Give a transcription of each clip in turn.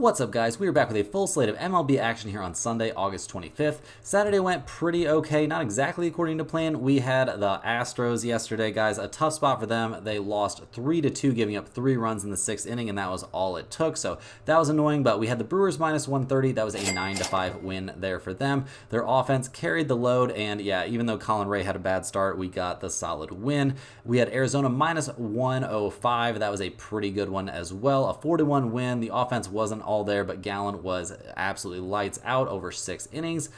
What's up, guys? We are back with a full slate of MLB action here on Sunday, August 25th. Saturday went pretty okay, not exactly according to plan. We had the Astros yesterday, guys. A tough spot for them. They lost 3-2, giving up 3 runs in the 6th inning, and that was all it took. So that was annoying, but we had the Brewers minus 130. That was a 9-5 win there for them. Their offense carried the load, and yeah, even though Colin Ray had a bad start, we got the solid win. We had Arizona minus 105. That was a pretty good one as well. A 4-1 win. The offense wasn't all there, but Gallen was absolutely lights out over 6 innings.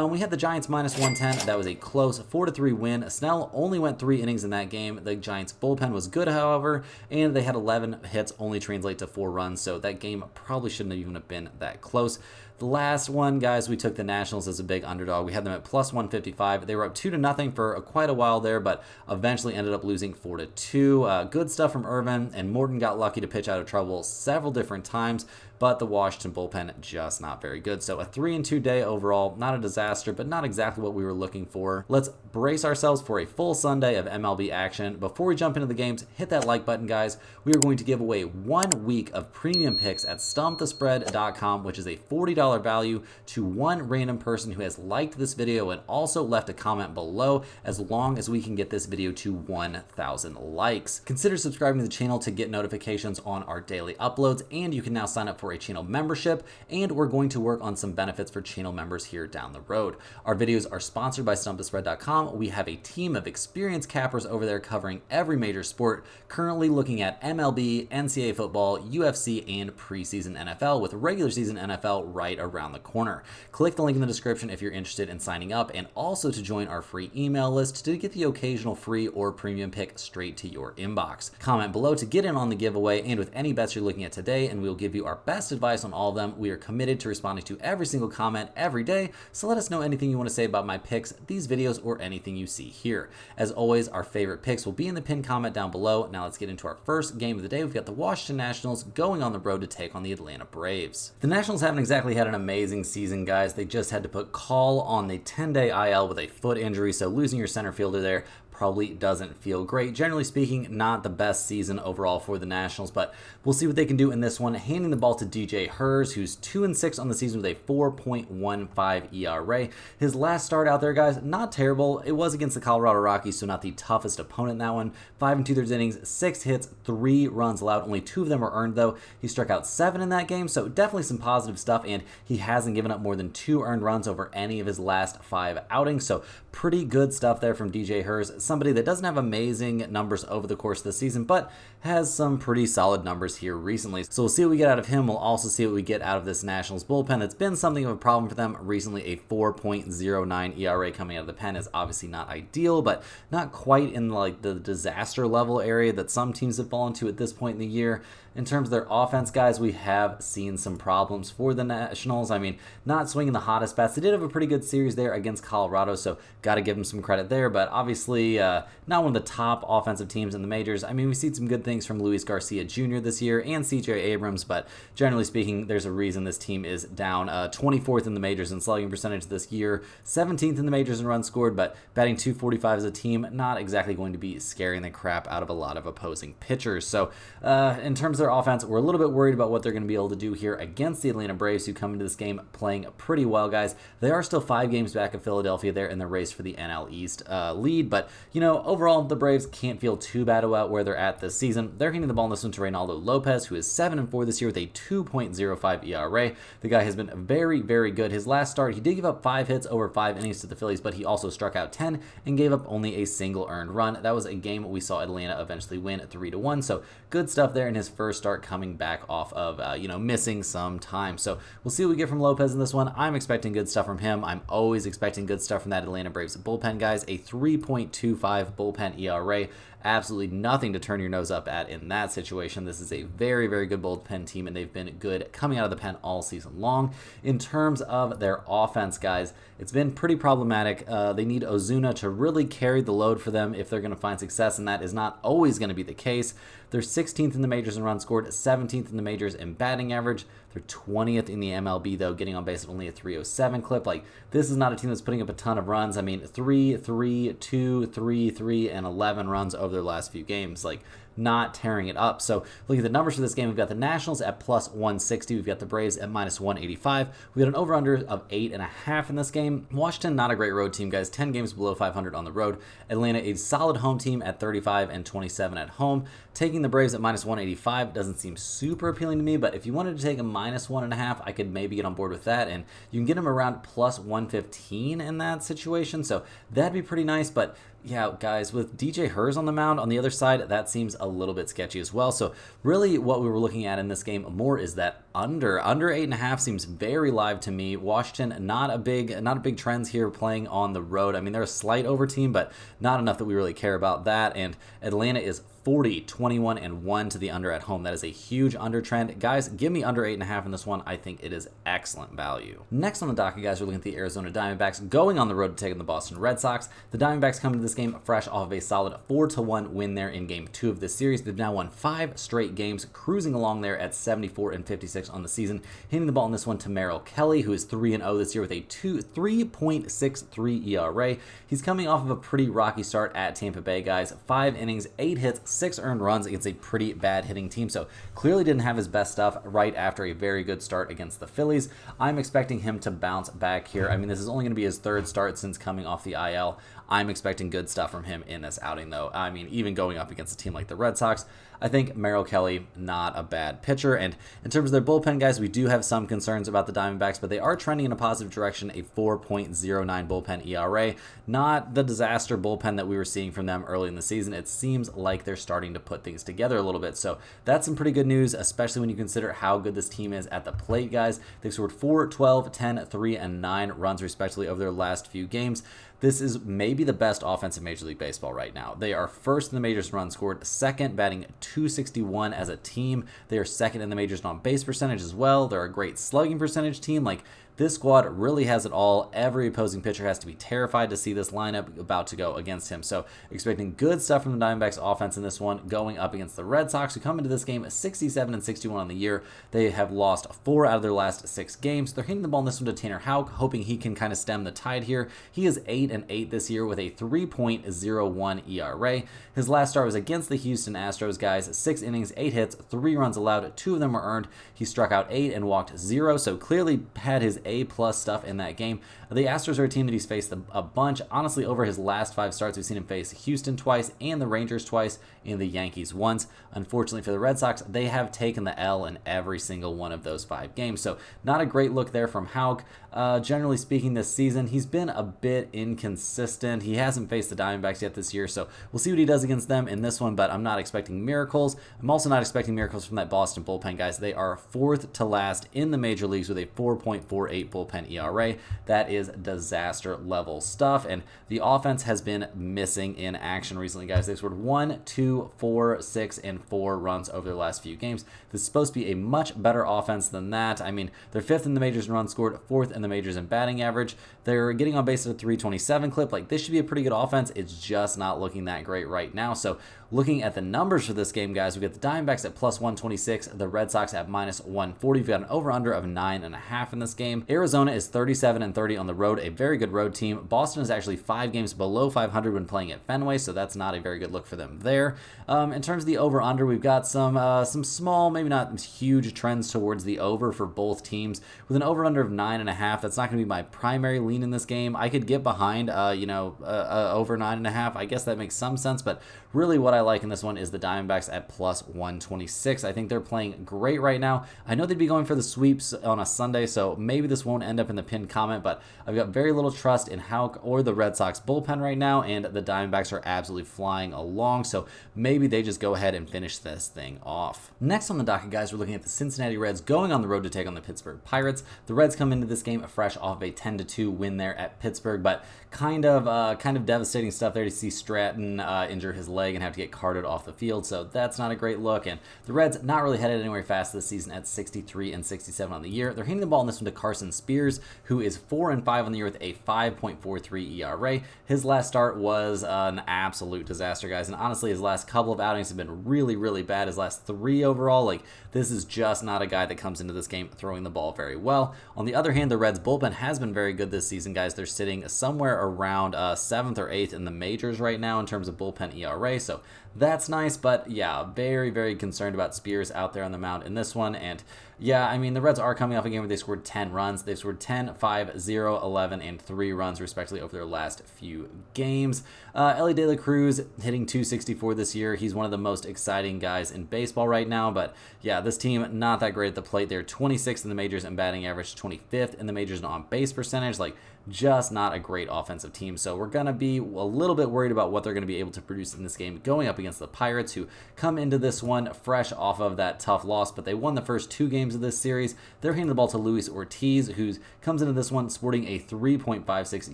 We had the Giants minus 110. That was a close 4-3 win. Snell only went 3 innings in that game. The Giants bullpen was good, however, and they had 11 hits, only translate to 4 runs, so that game probably shouldn't have even have been that close. The last one, guys, we took the Nationals as a big underdog. We had them at plus 155. They were up 2-0 for quite a while there, but eventually ended up losing 4-2. Good stuff from Irvin, and Morton got lucky to pitch out of trouble several different times, but the Washington bullpen just not very good. So a 3-2 day overall, not a disaster, but not exactly what we were looking for. Let's brace ourselves for a full Sunday of MLB action. Before we jump into the games, hit that like button, guys. We are going to give away 1 week of premium picks at stumpthespread.com, which is a $40 value to one random person who has liked this video and also left a comment below, as long as we can get this video to 1,000 likes. Consider subscribing to the channel to get notifications on our daily uploads, and you can now sign up for a channel membership, and we're going to work on some benefits for channel members here down the road. Our videos are sponsored by stumpthespread.com. We have a team of experienced cappers over there covering every major sport, currently looking at MLB, NCAA football, UFC, and preseason NFL, with regular season NFL right around the corner. Click the link in the description if you're interested in signing up, and also to join our free email list to get the occasional free or premium pick straight to your inbox. Comment below to get in on the giveaway, and with any bets you're looking at today, and we'll give you our best advice on all of them. We are committed to responding to every single comment every day, so let us know anything you want to say about my picks, these videos, or anything you see here. As always, our favorite picks will be in the pinned comment down below. Now let's get into our first game of the day. We've got the Washington Nationals going on the road to take on the Atlanta Braves. The Nationals haven't exactly had an amazing season, guys. They just had to put Call on the 10-day IL with a foot injury, so losing your center fielder there probably doesn't feel great. Generally speaking, not the best season overall for the Nationals, but we'll see what they can do in this one. Handing the ball to DJ Hers, who's 2-6 on the season with a 4.15 ERA. His last start out there, guys, not terrible. It was against the Colorado Rockies, so not the toughest opponent in that one. 5 2/3 innings, 6 hits, 3 runs allowed. Only 2 of them were earned, though. He struck out 7 in that game, so definitely some positive stuff, and he hasn't given up more than 2 earned runs over any of his last 5 outings, so pretty good stuff there from DJ Hers. Somebody that doesn't have amazing numbers over the course of the season, but has some pretty solid numbers here recently. So we'll see what we get out of him. We'll also see what we get out of this Nationals bullpen. That's been something of a problem for them recently. A 4.09 ERA coming out of the pen is obviously not ideal, but not quite in like the disaster level area that some teams have fallen to at this point in the year. In terms of their offense, guys, we have seen some problems for the Nationals. I mean, not swinging the hottest bats. They did have a pretty good series there against Colorado, so got to give them some credit there, but obviously not one of the top offensive teams in the majors. I mean, we've seen some good things from Luis Garcia Jr. this year and CJ Abrams, but generally speaking, there's a reason this team is down 24th in the majors in slugging percentage this year, 17th in the majors in runs scored, but batting .245 as a team, not exactly going to be scaring the crap out of a lot of opposing pitchers. So in terms of their offense, we're a little bit worried about what they're going to be able to do here against the Atlanta Braves, who come into this game playing pretty well, guys. They are still 5 games back of Philadelphia there in the race for the NL East lead, but you know, overall the Braves can't feel too bad about where they're at this season. They're handing the ball in this one to Reynaldo Lopez, who is 7-4 this year with a 2.05 ERA. The guy has been very, very good. His last start, he did give up 5 hits over 5 innings to the Phillies, but he also struck out 10 and gave up only a single earned run. That was a game we saw Atlanta eventually win at 3-1, so good stuff there in his first start, coming back off of missing some time. So we'll see what we get from Lopez in this one. I'm expecting good stuff from him. I'm always expecting good stuff from that Atlanta Braves bullpen, guys. A 3.25 bullpen ERA. Absolutely nothing to turn your nose up at in that situation. This is a very, very good bullpen team, and they've been good coming out of the pen all season long. In terms of their offense, guys, it's been pretty problematic. They need Ozuna to really carry the load for them if they're going to find success, and that is not always going to be the case. They're 16th in the majors in runs scored, 17th in the majors in batting average. They're 20th in the MLB, though, getting on base at only a 307 clip. Like, this is not a team that's putting up a ton of runs. I mean, 3, 3, 2, 3, 3, and 11 runs over their last few games. Like, not tearing it up. So looking at the numbers for this game, we've got the Nationals at plus 160. We've got the Braves at minus 185. We got an over-under of 8.5 in this game. Washington, not a great road team, guys. 10 games below 500 on the road. Atlanta, a solid home team at 35 and 27 at home. Taking the Braves at minus 185 doesn't seem super appealing to me, but if you wanted to take a minus 1.5, I could maybe get on board with that, and you can get them around plus 115 in that situation, so that'd be pretty nice. But yeah, guys, with DJ Hurz on the mound on the other side, that seems a little bit sketchy as well. So really what we were looking at in this game more is that under 8.5 seems very live to me. Washington, not a big trends here playing on the road. I mean, they're a slight over team, but not enough that we really care about that. And Atlanta is 40, 21, and 1 to the under at home. That is a huge under trend. Guys, give me under 8.5 in this one. I think it is excellent value. Next on the docket, guys, we're looking at the Arizona Diamondbacks going on the road to take on the Boston Red Sox. The Diamondbacks come into this game fresh off of a solid 4-1 win there in Game 2 of this series. They've now won 5 straight games, cruising along there at 74 and 56 on the season. Hitting the ball in this one to Merrill Kelly, who is 3-0 this year with a 3.63 ERA. He's coming off of a pretty rocky start at Tampa Bay, guys. 5 innings, 8 hits, 6 earned runs against a pretty bad hitting team, so clearly didn't have his best stuff right after a very good start against the Phillies. I'm expecting him to bounce back here. I mean, this is only going to be his 3rd start since coming off the IL. I'm expecting good stuff from him in this outing, though. I mean, even going up against a team like the Red Sox, I think Merrill Kelly, not a bad pitcher. And in terms of their bullpen, guys, we do have some concerns about the Diamondbacks, but they are trending in a positive direction, a 4.09 bullpen ERA. Not the disaster bullpen that we were seeing from them early in the season. It seems like they're starting to put things together a little bit. So that's some pretty good news, especially when you consider how good this team is at the plate, guys. They've scored 4, 12, 10, 3, and 9 runs, respectively, over their last few games. This is maybe the best offense in Major League Baseball right now. They are first in the majors in runs scored, second batting .261 as a team. They are second in the majors in on-base percentage as well. They're a great slugging percentage team. Like, this squad really has it all. Every opposing pitcher has to be terrified to see this lineup about to go against him. So expecting good stuff from the Diamondbacks offense in this one, going up against the Red Sox, who come into this game 67 and 61 on the year. They have lost 4 out of their last 6 games. They're hitting the ball in this one to Tanner Houck, hoping he can kind of stem the tide here. He is 8-8 this year with a 3.01 ERA. His last start was against the Houston Astros, guys. 6 innings, 8 hits, 3 runs allowed, 2 of them were earned. He struck out 8 and walked 0, so clearly had his A-plus stuff in that game. The Astros are a team that he's faced a bunch. Honestly, over his last 5 starts, we've seen him face Houston twice and the Rangers twice and the Yankees once. Unfortunately for the Red Sox, they have taken the L in every single one of those 5 games. So not a great look there from Houck. Generally speaking, this season, he's been a bit inconsistent. He hasn't faced the Diamondbacks yet this year, so we'll see what he does against them in this one, but I'm not expecting miracles. I'm also not expecting miracles from that Boston bullpen, guys. They are 4th to last in the major leagues with a 4.48 bullpen ERA. That is disaster level stuff, and the offense has been missing in action recently, guys. They've scored 1, 2, 4, 6, and 4 runs over their last few games. This is supposed to be a much better offense than that. I mean, they're 5th in the majors in runs scored, 4th in the majors in batting average. They're getting on base at a 327 clip. Like, this should be a pretty good offense. It's just not looking that great right now. So looking at the numbers for this game, guys, we got the Diamondbacks at plus 126, the Red Sox at minus 140. We've got an over-under of 9.5 in this game. Arizona is 37 and 30 on the road, a very good road team. Boston is actually 5 games below 500 when playing at Fenway, so that's not a very good look for them there. In terms of the over-under, we've got some small, maybe not huge trends towards the over for both teams. With an over-under of 9.5, that's not going to be my primary lean in this game. I could get behind, over 9.5. I guess that makes some sense, but really what I like in this one is the Diamondbacks at plus 126. I think they're playing great right now. I know they'd be going for the sweeps on a Sunday, so maybe this won't end up in the pinned comment, but I've got very little trust in Houck or the Red Sox bullpen right now, and the Diamondbacks are absolutely flying along, so maybe they just go ahead and finish this thing off. Next on the docket, guys, we're looking at the Cincinnati Reds going on the road to take on the Pittsburgh Pirates. The Reds come into this game fresh off of a 10-2 win there at Pittsburgh, but kind of devastating stuff there to see Stratton injure his leg and have to get carted off the field, so that's not a great look. And the Reds not really headed anywhere fast this season at 63 and 67 on the year. They're hitting the ball in this one to Carson Spears, who is 4-5 on the year with a 5.43 ERA. His last start was an absolute disaster, guys, and honestly, his last couple of outings have been really, really bad. His last 3 overall, like, this is just not a guy that comes into this game throwing the ball very well. On the other hand, the Reds bullpen has been very good this season, guys. They're sitting somewhere around 7th or 8th in the majors right now in terms of bullpen ERA, so that's nice, but yeah, very, very concerned about Spears out there on the mound in this one. And yeah, I mean, the Reds are coming off a game where they scored 10 runs. They've scored 10, 5, 0, 11, and 3 runs, respectively, over their last few games. Ellie De La Cruz hitting 264 this year. He's one of the most exciting guys in baseball right now. But yeah, this team, not that great at the plate. They're 26th in the majors in batting average, 25th in the majors in on-base percentage. Like, just not a great offensive team. So we're going to be a little bit worried about what they're going to be able to produce in this game going up against the Pirates, who come into this one fresh off of that tough loss, but they won the first 2 games of this series. They're handing the ball to Luis Ortiz, who comes into this one sporting a 3.56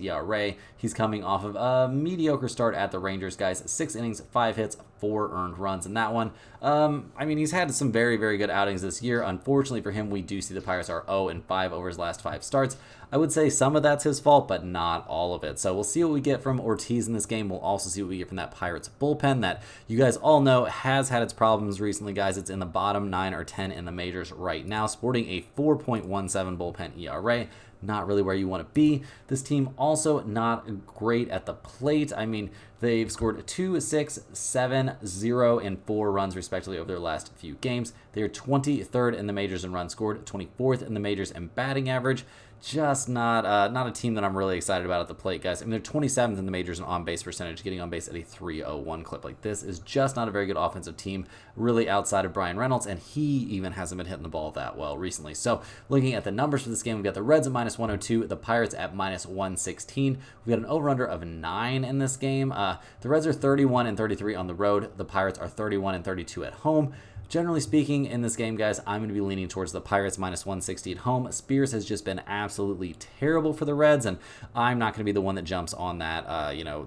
ERA. He's coming off of a mediocre start at the Rangers, guys. 6 innings, 5 hits, 4 earned runs in that one. I mean, he's had some very, very good outings this year. Unfortunately for him, we do see the Pirates are 0-5 over his last 5 starts. I would say some of that's his fault, but not all of it. So we'll see what we get from Ortiz in this game. We'll also see what we get from that Pirates bullpen that you guys all know has had its problems recently, guys. It's in the bottom 9 or 10 in the majors right now, sporting a 4.17 bullpen ERA. Not really where you want to be. This team also not great at the plate. I mean, they've scored 2, 6, 7, 0, and 4 runs respectively over their last few games. They are 23rd in the majors in runs scored, 24th in the majors in batting average. Just not a team that I'm really excited about at the plate, guys. I mean, they're 27th in the majors in on-base percentage, getting on base at a 301 clip. Like, this is just not a very good offensive team, really, outside of Brian Reynolds, and he even hasn't been hitting the ball that well recently. So, looking at the numbers for this game, we've got the Reds at -102, the Pirates at -116. We've got an over-under of 9 in this game. The Reds are 31-33 on the road. The Pirates are 31-32 at home. Generally speaking, in this game, guys, I'm going to be leaning towards the Pirates -160 at home. Spears has just been absolutely terrible for the Reds, and I'm not going to be the one that jumps on that,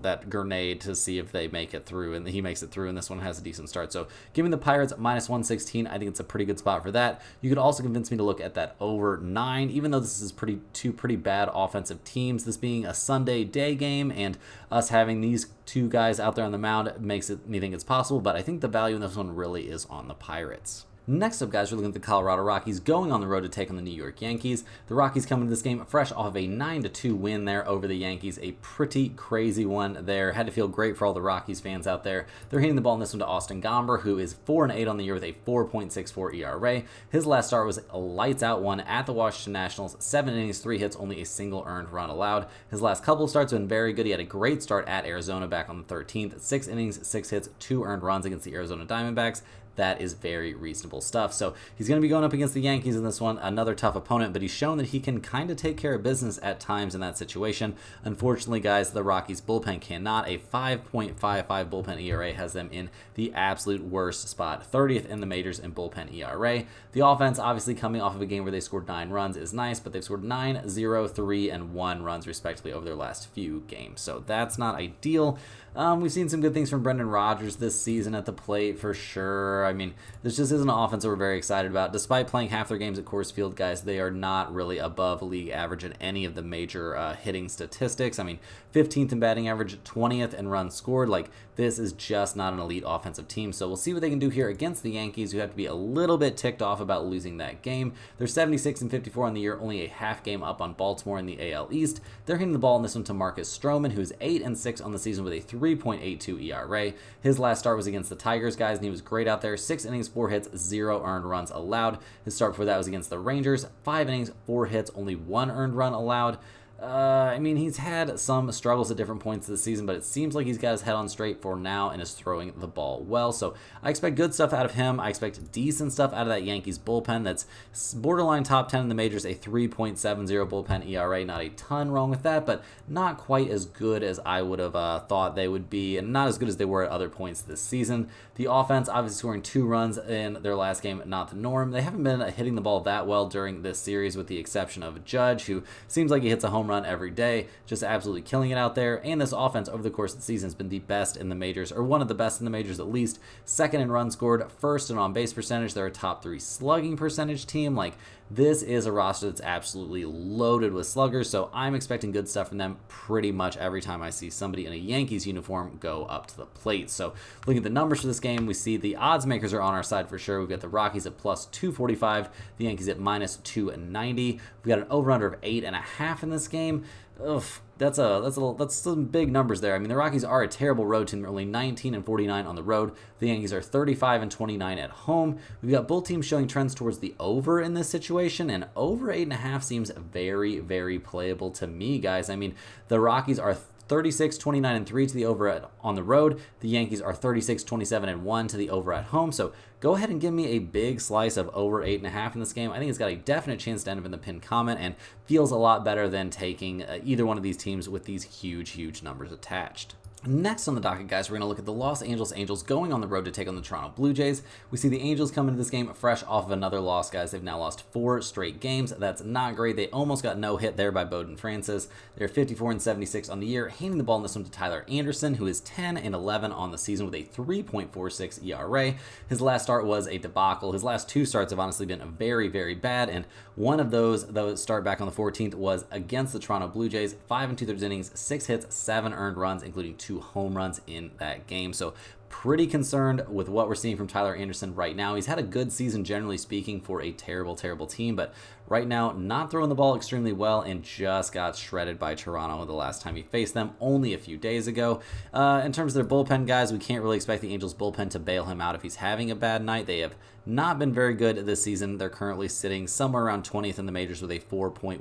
that grenade to see if they make it through, and he makes it through, and this one has a decent start. So giving the Pirates -116, I think it's a pretty good spot for that. You could also convince me to look at that over 9, even though this is two pretty bad offensive teams. This being a Sunday day game, and us having these 2 guys out there on the mound makes me think it's possible, but I think the value in this one really is on the Pirates. Next up, guys, we're looking at the Colorado Rockies going on the road to take on the New York Yankees. The Rockies come into this game fresh off of a 9-2 win there over the Yankees. A pretty crazy one there. Had to feel great for all the Rockies fans out there. They're hitting the ball in this one to Austin Gomber, who is 4-8 on the year with a 4.64 ERA. His last start was a lights-out one at the Washington Nationals. 7 innings, 3 hits, only a single earned run allowed. His last couple of starts have been very good. He had a great start at Arizona back on the 13th. 6 innings, 6 hits, 2 earned runs against the Arizona Diamondbacks. That is very reasonable stuff. So he's going to be going up against the Yankees in this one, another tough opponent, but he's shown that he can kind of take care of business at times in that situation. Unfortunately, guys, the Rockies bullpen cannot. A 5.55 bullpen ERA has them in the absolute worst spot, 30th in the majors in bullpen ERA. The offense, obviously coming off of a game where they scored 9 runs, is nice, but they've scored 9, 0, 3, and 1 runs respectively over their last few games. So that's not ideal. We've seen some good things from Brendan Rodgers this season at the plate for sure. I mean, this just isn't an offense that we're very excited about. Despite playing half their games at Coors Field, guys, they are not really above league average in any of the major hitting statistics. I mean, 15th in batting average, 20th in runs scored. Like, this is just not an elite offensive team. So we'll see what they can do here against the Yankees, who have to be a little bit ticked off about losing that game. They're 76-54 on the year, only a half game up on Baltimore in the AL East. They're hitting the ball in this one to Marcus Stroman, who's 8-6 on the season with a 3.82 ERA. His last start was against the Tigers, guys, and he was great out there. 6 innings, 4 hits, 0 earned runs allowed. His start before that was against the Rangers. 5 innings, 4 hits, only 1 earned run allowed. I mean, he's had some struggles at different points this season, but it seems like he's got his head on straight for now and is throwing the ball well. So I expect good stuff out of him. I expect decent stuff out of that Yankees bullpen that's borderline top 10 in the majors, a 3.70 bullpen ERA. Not a ton wrong with that, but not quite as good as I would have thought they would be, and not as good as they were at other points this season. The offense, obviously scoring 2 runs in their last game, not the norm. They haven't been hitting the ball that well during this series, with the exception of Judge, who seems like he hits a home run every day, just absolutely killing it out there. And this offense over the course of the season has been the best in the majors, or one of the best in the majors at least. 2nd in runs scored, 1st in on-base percentage. They're a top 3 slugging percentage team. Like, this is a roster that's absolutely loaded with sluggers, so I'm expecting good stuff from them pretty much every time I see somebody in a Yankees uniform go up to the plate. So looking at the numbers for this game, we see the odds makers are on our side for sure. We've got the Rockies at plus 245, the Yankees at minus 290. We've got an over-under of 8.5 in this game. Ugh, that's some big numbers there. I mean, the Rockies are a terrible road team. They're only 19 and 49 on the road. The Yankees are 35 and 29 at home. We've got both teams showing trends towards the over in this situation, and over 8.5 seems very, very playable to me, guys. I mean, the Rockies are 36, 29, and 3 to the over on the road. The Yankees are 36, 27, and 1 to the over at home. So go ahead and give me a big slice of over 8.5 in this game. I think it's got a definite chance to end up in the pinned comment and feels a lot better than taking either one of these teams with these huge, huge numbers attached. Next on the docket, guys, we're going to look at the Los Angeles Angels going on the road to take on the Toronto Blue Jays. We see the Angels come into this game fresh off of another loss, guys. They've now lost 4 straight games. That's not great. They almost got no hit there by Bowden Francis. They're 54 and 76 on the year, handing the ball in this one to Tyler Anderson, who is 10 and 11 on the season with a 3.46 ERA. His last start was a debacle. His last 2 starts have honestly been very, very bad, and one of those start back on the 14th was against the Toronto Blue Jays. 5 2/3 innings, 6 hits, 7 earned runs, including 2 home runs in that game. So pretty concerned with what we're seeing from Tyler Anderson right now. He's had a good season, generally speaking, for a terrible, terrible team, but right now not throwing the ball extremely well and just got shredded by Toronto the last time he faced them only a few days ago. In terms of their bullpen, guys, we can't really expect the Angels bullpen to bail him out if he's having a bad night. They have not been very good this season. They're currently sitting somewhere around 20th in the majors with a 4.10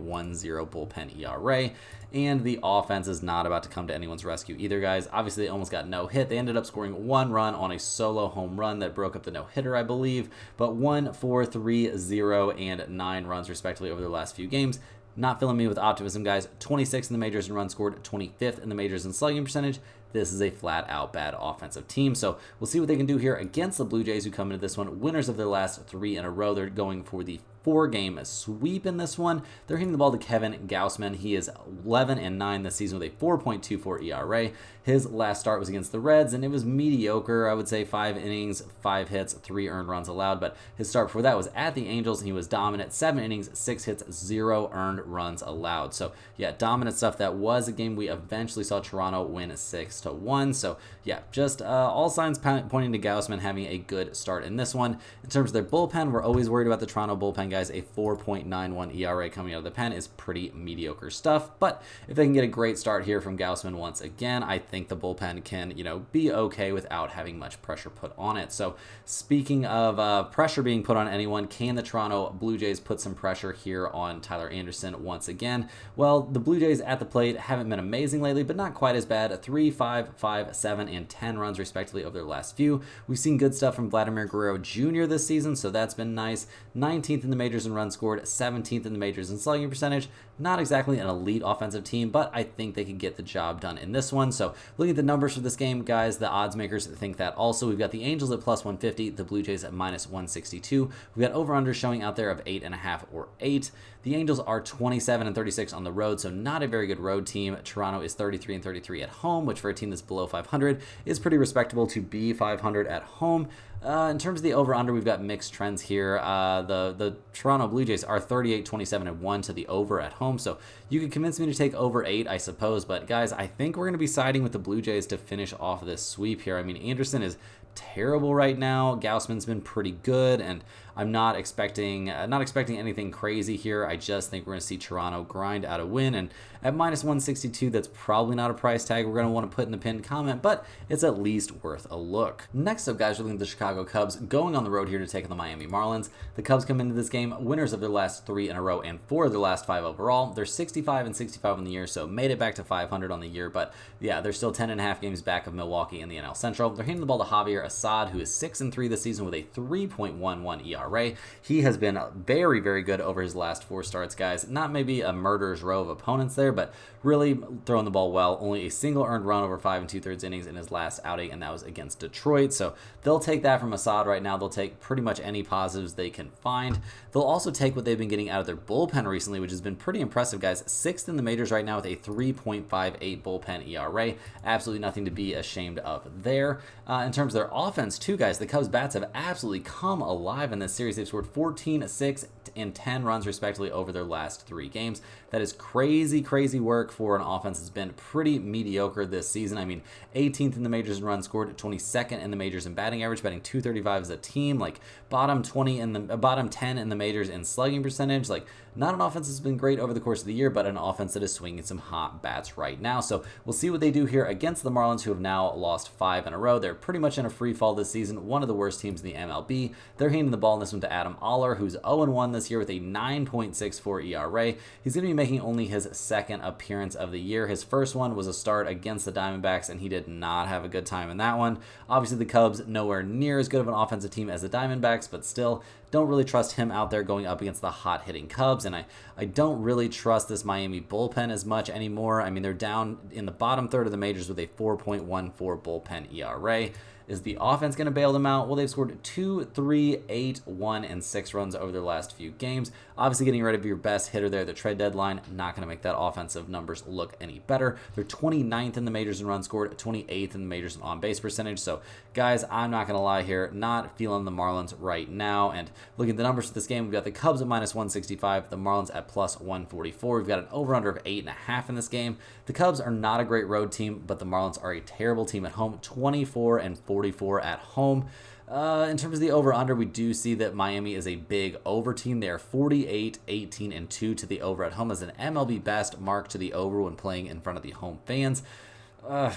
bullpen ERA, and the offense is not about to come to anyone's rescue either, guys. Obviously, they almost got no hit. They ended up scoring 1 run on a solo home run that broke up the no-hitter, I believe, but 1, 4, 3, 0, and 9 runs respectively over their last few games. Not filling me with optimism, guys. 26th in the majors in runs scored, 25th in the majors in slugging percentage. This is a flat-out bad offensive team, so we'll see what they can do here against the Blue Jays, who come into this one winners of their last 3 in a row. They're going for the 4-game sweep in this one. They're hitting the ball to Kevin Gausman. He is 11 and 9 this season with a 4.24 ERA. His last start was against the Reds, and it was mediocre. I would say 5 innings, 5 hits, 3 earned runs allowed, but his start before that was at the Angels, and he was dominant. 7 innings, 6 hits, 0 earned runs allowed. So, yeah, dominant stuff. That was a game we eventually saw Toronto win 6-1. So, yeah, just all signs pointing to Gausman having a good start in this one. In terms of their bullpen, we're always worried about the Toronto bullpen, guys. A 4.91 ERA coming out of the pen is pretty mediocre stuff, but if they can get a great start here from Gausman once again, I think the bullpen can, be okay without having much pressure put on it. So speaking of pressure being put on anyone, can the Toronto Blue Jays put some pressure here on Tyler Anderson once again? Well, the Blue Jays at the plate haven't been amazing lately, but not quite as bad. 3, 5, 5, 7, and 10 runs respectively over their last few. We've seen good stuff from Vladimir Guerrero Jr. this season, so that's been nice. 19th in the majors in runs scored, 17th in the majors in slugging percentage. Not exactly an elite offensive team, but I think they could get the job done in this one. So looking at the numbers for this game, guys, the odds makers think that also. We've got the Angels at plus 150, the Blue Jays at minus 162. We've got over-under showing out there of 8.5 or 8. The Angels are 27 and 36 on the road, so not a very good road team. Toronto is 33 and 33 at home, which for a team that's below 500 is pretty respectable to be 500 at home. In terms of the over-under, we've got mixed trends here. The Toronto Blue Jays are 38, 27, and 1 to the over at home, so you could convince me to take over 8, I suppose. But, guys, I think we're going to be siding with the Blue Jays to finish off this sweep here. I mean, Anderson is terrible right now. Gausman's been pretty good, and I'm not expecting anything crazy here. I just think we're going to see Toronto grind out a win, and at minus 162, that's probably not a price tag we're going to want to put in the pinned comment, but it's at least worth a look. Next up, guys, we're looking at the Chicago Cubs going on the road here to take on the Miami Marlins. The Cubs come into this game winners of their last 3 in a row and 4 of their last 5 overall. They're 65 and 65 on the year, so made it back to 500 on the year, but yeah, they're still 10.5 games back of Milwaukee in the NL Central. They're handing the ball to Javier Assad, who is 6 and 3 this season with a 3.11 ERA. He has been very, very good over his last 4 starts, guys. Not maybe a murderer's row of opponents there, but really throwing the ball well. Only a single earned run over 5 2/3 innings in his last outing, and that was against Detroit. So they'll take that from Assad right now. They'll take pretty much any positives they can find. They'll also take what they've been getting out of their bullpen recently, which has been pretty impressive, guys. 6th in the majors right now with a 3.58 bullpen ERA. Absolutely nothing to be ashamed of there. In terms of their offense, too, guys, the Cubs bats have absolutely come alive in this series. They've scored 14, 6, and 10 runs respectively over their last 3 games. That is crazy, crazy work for an offense that's been pretty mediocre this season. I mean, 18th in the majors in runs scored, 22nd in the majors in batting average, batting .235 as a team, like bottom 10 in the majors in slugging percentage. Like, Not an offense that's been great over the course of the year, but an offense that is swinging some hot bats right now. So we'll see what they do here against the Marlins, who have now lost 5 in a row. They're pretty much in a free fall this season, one of the worst teams in the MLB. They're handing the ball in this one to Adam Oller, who's 0-1 this year with a 9.64 ERA. He's going to be making only his second appearance of the year. His first one was a start against the Diamondbacks, and he did not have a good time in that one. Obviously, the Cubs, nowhere near as good of an offensive team as the Diamondbacks, but still don't really trust him out there going up against the hot-hitting Cubs, and I don't really trust this Miami bullpen as much anymore. I mean, they're down in the bottom third of the majors with a 4.14 bullpen ERA. Is the offense going to bail them out? Well, they've scored 2, 3, 8, 1, and 6 runs over their last few games. Obviously, getting rid of your best hitter there at the trade deadline, not going to make that offensive numbers look any better. They're 29th in the majors in runs scored, 28th in the majors in on-base percentage. So, guys, I'm not going to lie here, not feeling the Marlins right now. And looking at the numbers for this game, we've got the Cubs at -165, the Marlins at +144. We've got an over-under of 8.5 in this game. The Cubs are not a great road team, but the Marlins are a terrible team at home, 24-44 at home. In terms of the over-under, we do see that Miami is a big over team. They are 48-18-2 to the over at home. As an MLB best mark to the over when playing in front of the home fans.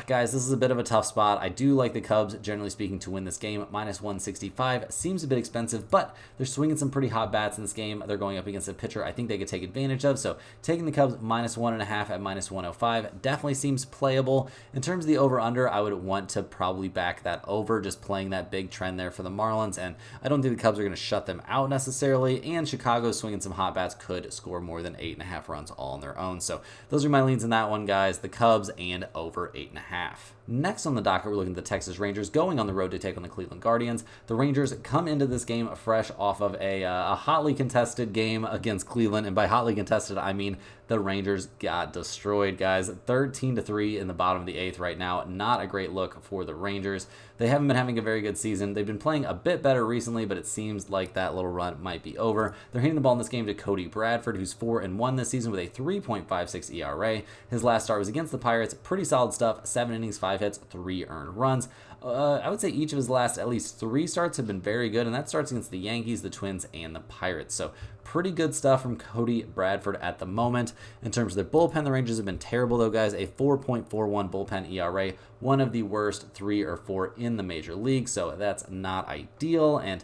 Guys, this is a bit of a tough spot. I do like the Cubs, generally speaking, to win this game. -165 seems a bit expensive, but they're swinging some pretty hot bats in this game. They're going up against a pitcher I think they could take advantage of. So taking the Cubs -1.5 at -105 definitely seems playable. In terms of the over-under, I would want to probably back that over, just playing that big trend there for the Marlins. And I don't think the Cubs are going to shut them out necessarily. And Chicago swinging some hot bats could score more than 8.5 runs all on their own. So those are my leans in that one, guys. The Cubs and over 8.5. Next on the docket, we're looking at the Texas Rangers going on the road to take on the Cleveland Guardians. The Rangers come into this game fresh off of a hotly contested game against Cleveland, and by hotly contested, I mean the Rangers got destroyed, guys. 13-3 in the bottom of the 8th right now. Not a great look for the Rangers. They haven't been having a very good season. They've been playing a bit better recently, but it seems like that little run might be over. They're handing the ball in this game to Cody Bradford, who's 4-1 this season with a 3.56 ERA. His last start was against the Pirates. Pretty solid stuff. 7 innings, 5 hits, 3 earned runs. I would say each of his last at least 3 starts have been very good, and that starts against the Yankees, the Twins, and the Pirates. So pretty good stuff from Cody Bradford at the moment. In terms of their bullpen, the Rangers have been terrible, though, guys. A 4.41 bullpen ERA, one of the worst 3 or 4 in the major league, so that's not ideal. And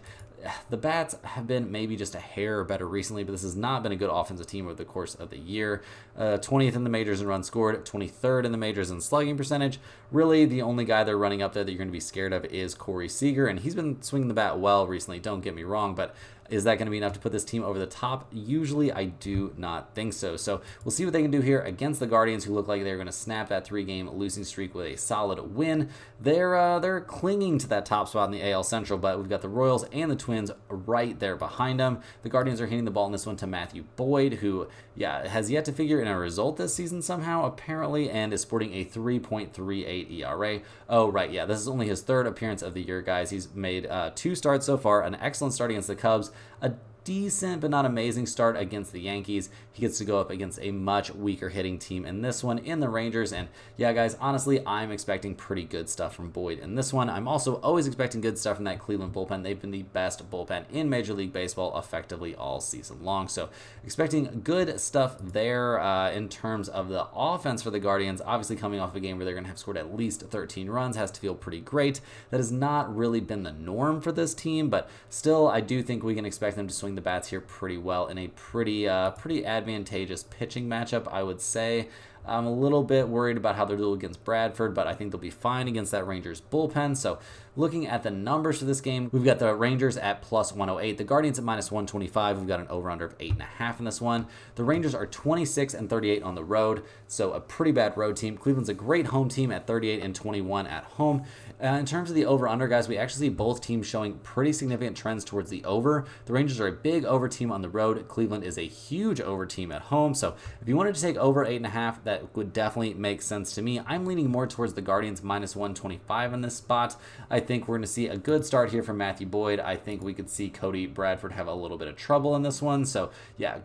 the bats have been maybe just a hair better recently, but this has not been a good offensive team over the course of the year. 20th in the majors in runs scored, 23rd in the majors in slugging percentage. Really, the only guy they're running up there that you're going to be scared of is Corey Seager, and he's been swinging the bat well recently, don't get me wrong, but is that going to be enough to put this team over the top? Usually, I do not think so. So we'll see what they can do here against the Guardians, who look like they're going to snap that 3-game losing streak with a solid win. They're clinging to that top spot in the AL Central, but we've got the Royals and the Twins right there behind them. The Guardians are hitting the ball in this one to Matthew Boyd, who, has yet to figure in a result this season somehow, apparently, and is sporting a 3.38 ERA. Oh, right, this is only his 3rd appearance of the year, guys. He's made 2 starts so far, an excellent start against the Cubs, a decent but not amazing start against the Yankees. He gets to go up against a much weaker hitting team in this one in the Rangers. And guys, honestly, I'm expecting pretty good stuff from Boyd in this one. I'm also always expecting good stuff from that Cleveland bullpen. They've been the best bullpen in Major League Baseball effectively all season long. So expecting good stuff there. In terms of the offense for the Guardians, obviously coming off a game where they're going to have scored at least 13 runs has to feel pretty great. That has not really been the norm for this team, but still, I do think we can expect them to swing the bats here pretty well in a pretty advantageous pitching matchup, I would say. I'm a little bit worried about how they'll do against Bradford, but I think they'll be fine against that Rangers bullpen. So looking at the numbers for this game, we've got the Rangers at +108, the Guardians at -125. We've got an over-under of 8.5 in this one. The Rangers are 26-38 on the road, so a pretty bad road team. Cleveland's a great home team at 38-21 at home. In terms of the over-under, guys, we actually see both teams showing pretty significant trends towards the over. The Rangers are a big over team on the road. Cleveland is a huge over team at home. So if you wanted to take over 8.5, that would definitely make sense to me. I'm leaning more towards the Guardians -125 in this spot. I think we're going to see a good start here from Matthew Boyd. I think we could see Cody Bradford have a little bit of trouble in this one. So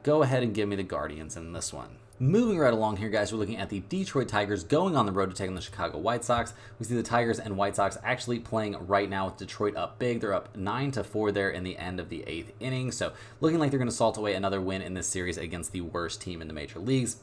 go ahead and give me the Guardians in this one. Moving right along here, guys, we're looking at the Detroit Tigers going on the road to take on the Chicago White Sox. We see the Tigers and White Sox actually playing right now with Detroit up big. They're up 9-4 there in the end of the 8th inning. So looking like they're going to salt away another win in this series against the worst team in the major leagues.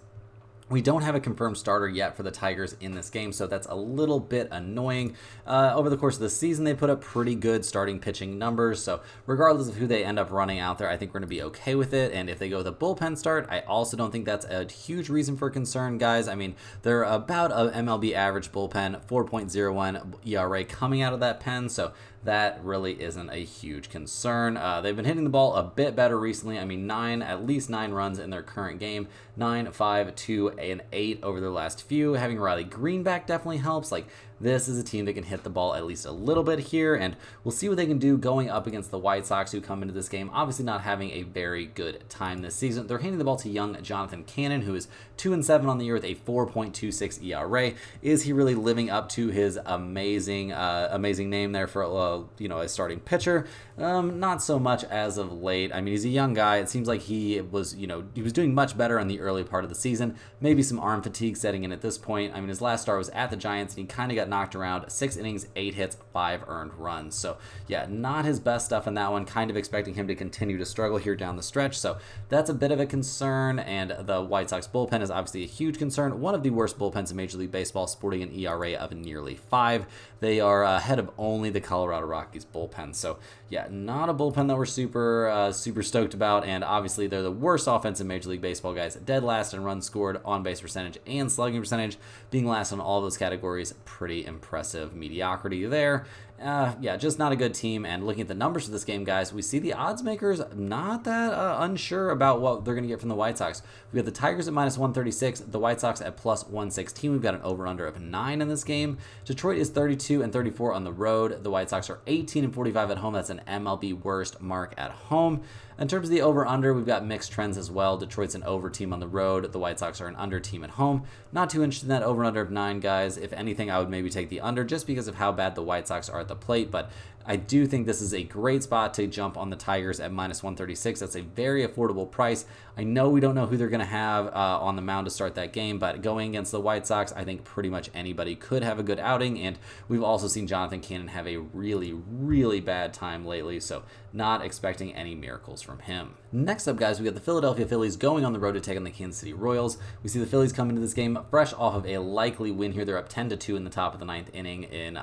We don't have a confirmed starter yet for the Tigers in this game, so that's a little bit annoying. Over the course of the season, they put up pretty good starting pitching numbers, so regardless of who they end up running out there, I think we're going to be okay with it. And if they go with a bullpen start, I also don't think that's a huge reason for concern, guys. I mean, they're about a MLB average bullpen, 4.01 ERA coming out of that pen, so that really isn't a huge concern. They've been hitting the ball a bit better recently. I mean, at least 9 runs in their current game, 9, 5, 2, and 8 over their last few. Having Riley Green back definitely helps. Like, this is a team that can hit the ball at least a little bit here, and we'll see what they can do going up against the White Sox, who come into this game obviously not having a very good time this season. They're handing the ball to young Jonathan Cannon, who is 2-7 on the year with a 4.26 ERA. Is he really living up to his amazing name there for a starting pitcher? Not so much as of late. I mean, he's a young guy. It seems like he was doing much better in the early part of the season. Maybe some arm fatigue setting in at this point. I mean, his last start was at the Giants, and he kind of got knocked around. 6 innings, 8 hits, 5 earned runs. So yeah, not his best stuff in that one. Kind of expecting him to continue to struggle here down the stretch. So that's a bit of a concern, and the White Sox bullpen is obviously a huge concern. One of the worst bullpens in Major League Baseball, sporting an ERA of nearly 5. They are ahead of only the Colorado Rockies bullpen. So yeah, not a bullpen that we're super stoked about, and obviously they're the worst offense in Major League Baseball, guys. Dead last in runs scored, on-base percentage, and slugging percentage, being last in all those categories. Pretty impressive mediocrity there. Yeah, just not a good team. And looking at the numbers for this game, guys, we see the odds makers not that unsure about what they're going to get from the White Sox. We have the Tigers at -136, the White Sox at +116. We've got an over-under of 9 in this game. Detroit is 32-34 on the road. The White Sox are 18-45 at home. That's an MLB worst mark at home. In terms of the over-under, we've got mixed trends as well. Detroit's an over team on the road. The White Sox are an under team at home. Not too interested in that over-under of 9, guys. If anything, I would maybe take the under just because of how bad the White Sox are at the plate, but I do think this is a great spot to jump on the Tigers at -136. That's a very affordable price. I know we don't know who they're going to have on the mound to start that game, but going against the White Sox, I think pretty much anybody could have a good outing, and we've also seen Jonathan Cannon have a really, really bad time lately, so not expecting any miracles from him. Next up, guys, we got the Philadelphia Phillies going on the road to take on the Kansas City Royals. We see the Phillies come into this game fresh off of a likely win here. They're up 10-2 in the top of the 9th inning in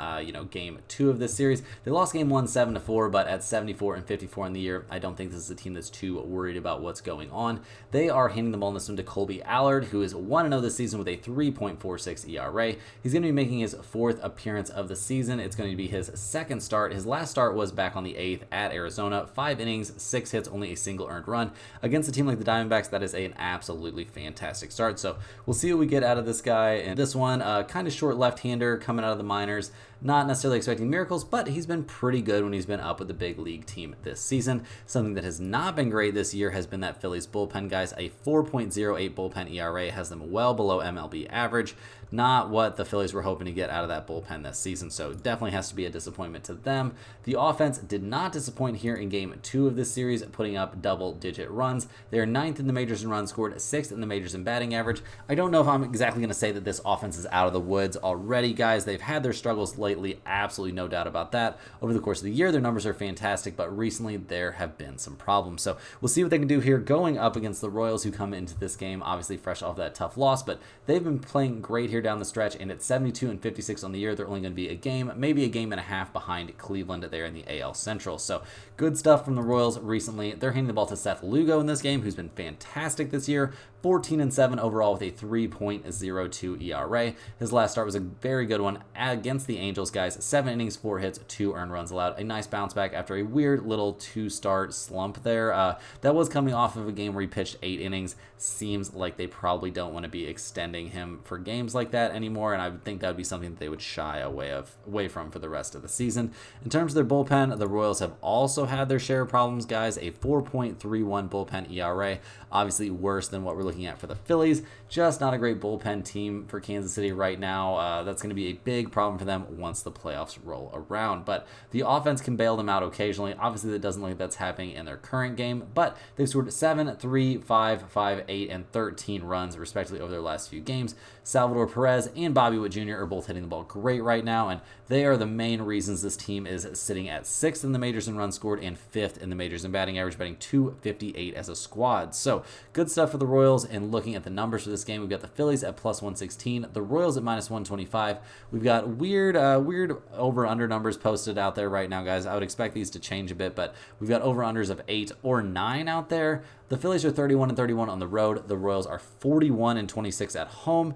game 2 of this series. They lost game 1 7-4, but at 74-54 in the year, I don't think this is a team that's too worried about what's going on. They are handing the ball in this one to Colby Allard, who is 1-0 this season with a 3.46 ERA. He's going to be making his 4th appearance of the season. It's going to be his 2nd start. His last start was back on the 8th at Arizona. 5 innings, 6 hits, only a single earned run. Against a team like the Diamondbacks, that is an absolutely fantastic start. So we'll see what we get out of this guy. And this one, kind of short left-hander coming out of the minors. Not necessarily expecting miracles, but he's been pretty good when he's been up with the big league team this season. Something that has not been great this year has been that Phillies bullpen, guys. A 4.08 bullpen ERA has them well below MLB average. Not what the Phillies were hoping to get out of that bullpen this season, so definitely has to be a disappointment to them. The offense did not disappoint here in game 2 of this series, putting up double-digit runs. They are 9th in the majors in runs scored, 6th in the majors in batting average. I don't know if I'm exactly going to say that this offense is out of the woods already, guys. They've had their struggles lately, absolutely no doubt about that. Over the course of the year, their numbers are fantastic, but recently there have been some problems. So we'll see what they can do here going up against the Royals, who come into this game obviously fresh off that tough loss, but they've been playing great here down the stretch, and at 72-56 on the year, they're only going to be a game, maybe a game and a half behind Cleveland there in the AL Central. So good stuff from the Royals recently. They're handing the ball to Seth Lugo in this game, who's been fantastic this year. 14-7 overall with a 3.02 ERA. His last start was a very good one against the Angels, guys. 7 innings, 4 hits, 2 earned runs allowed. A nice bounce back after a weird little 2-start slump there. That was coming off of a game where he pitched 8 innings. Seems like they probably don't want to be extending him for games like that anymore, and I would think that would be something that they would shy away from for the rest of the season. In terms of their bullpen, the Royals have also had their share of problems, guys. A 4.31 bullpen ERA, obviously worse than what we're looking at for the Phillies. Just not a great bullpen team for Kansas City right now. That's going to be a big problem for them once once the playoffs roll around. But the offense can bail them out occasionally. Obviously, that doesn't look like that's happening in their current game, but they've scored 7, 3, 5, 5, 8, and 13 runs, respectively, over their last few games. Salvador Perez and Bobby Witt Jr. are both hitting the ball great right now, and they are the main reasons this team is sitting at 6th in the majors in runs scored and 5th in the majors in batting average, batting .258 as a squad. So good stuff for the Royals. And looking at the numbers for this game, we've got the Phillies at plus 116, the Royals at minus 125. We've got weird over-under numbers posted out there right now, guys. I would expect these to change a bit, but we've got over-unders of 8 or 9 out there. The Phillies are 31-31 on the road. The Royals are 41-26 at home.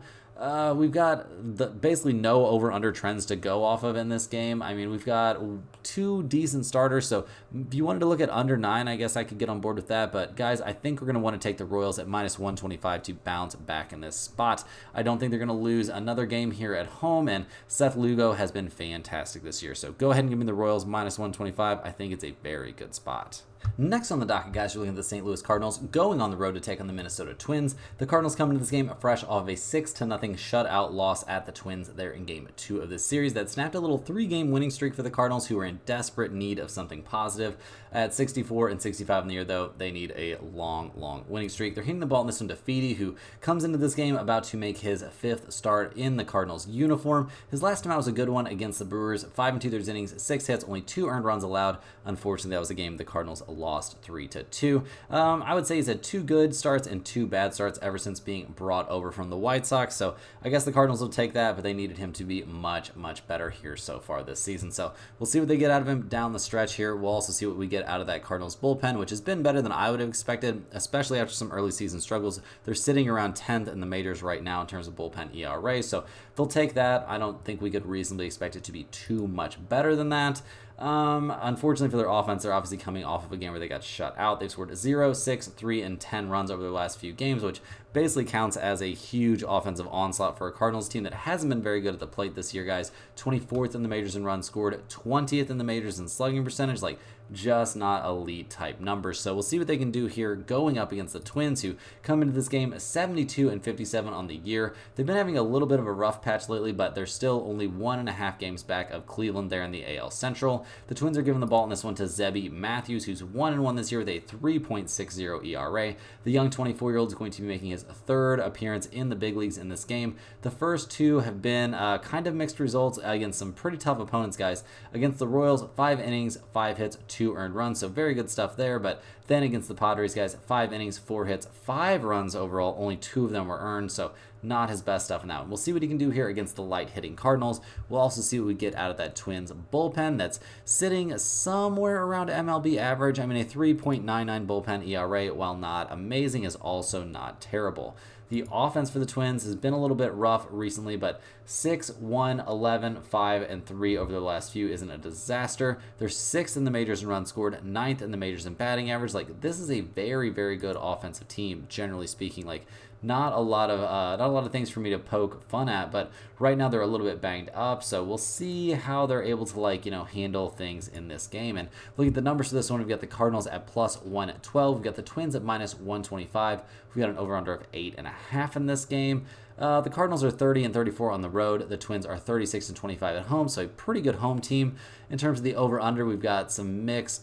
We've got basically no over-under trends to go off of in this game. I mean, we've got 2 decent starters, so if you wanted to look at under 9, I guess I could get on board with that. But, guys, I think we're going to want to take the Royals at minus 125 to bounce back in this spot. I don't think they're going to lose another game here at home, and Seth Lugo has been fantastic this year. So go ahead and give me the Royals minus 125. I think it's a very good spot. Next on the docket, guys, we're looking at the St. Louis Cardinals going on the road to take on the Minnesota Twins. The Cardinals come into this game fresh off a 6-0 shutout loss at the Twins there in Game 2 of this series that snapped a little 3-game winning streak for the Cardinals, who are in desperate need of something positive. At 64-65 in the year, though, they need a long winning streak. They're hitting the ball in this one to Feedy, who comes into this game about to make his 5th start in the Cardinals uniform. His last time out was a good one against the Brewers. 5 2/3 innings, 6 hits, only 2 earned runs allowed. Unfortunately, that was a game the Cardinals lost 3-2. I would say he's had 2 good starts and 2 bad starts ever since being brought over from the White Sox. So I guess the Cardinals will take that, but they needed him to be much better here so far this season. So we'll see what they get out of him down the stretch here. We'll also see what we get out of that Cardinals bullpen, which has been better than I would have expected, especially after some early season struggles. They're sitting around 10th in the majors right now in terms of bullpen ERA, so they'll take that. I don't think we could reasonably expect it to be too much better than that. Unfortunately for their offense, they're obviously coming off of a game where they got shut out. They've scored 0, 6, 3, and 10 runs over their last few games, which basically counts as a huge offensive onslaught for a Cardinals team that hasn't been very good at the plate this year, guys. 24th in the majors in runs scored, 20th in the majors in slugging percentage, like just not elite type numbers. So we'll see what they can do here going up against the Twins, who come into this game 72-57 on the year. They've been having a little bit of a rough patch lately, but they're still only 1.5 games back of Cleveland there in the AL Central. The Twins are giving the ball in this one to Zebby Matthews, who's 1-1 this year with a 3.60 ERA. The young 24-year-old is going to be making his 3rd appearance in the big leagues in this game. The first 2 have been kind of mixed results against some pretty tough opponents, guys. Against the Royals, 5 innings, 5 hits, 2 earned runs, so very good stuff there. But then against the Padres, guys, 5 innings, 4 hits, 5 runs overall, only 2 of them were earned, so not his best stuff now. We'll see what he can do here against the light-hitting Cardinals. We'll also see what we get out of that Twins bullpen that's sitting somewhere around MLB average. I mean, a 3.99 bullpen ERA, while not amazing, is also not terrible. The offense for the Twins has been a little bit rough recently, but 6, 1, 11, 5, and 3 over the last few isn't a disaster. They're 6th in the majors in runs scored, 9th in the majors in batting average. Like, this is a very good offensive team, generally speaking. Like, not a lot of things for me to poke fun at, but right now they're a little bit banged up, so we'll see how they're able to handle things in this game. And looking at the numbers for this one, we've got the Cardinals at plus 112, we've got the Twins at minus 125, we've got an over-under of 8.5 in this game. The Cardinals are 30-34 on the road. The Twins are 36-25 at home, so a pretty good home team. In terms of the over-under, we've got some mixed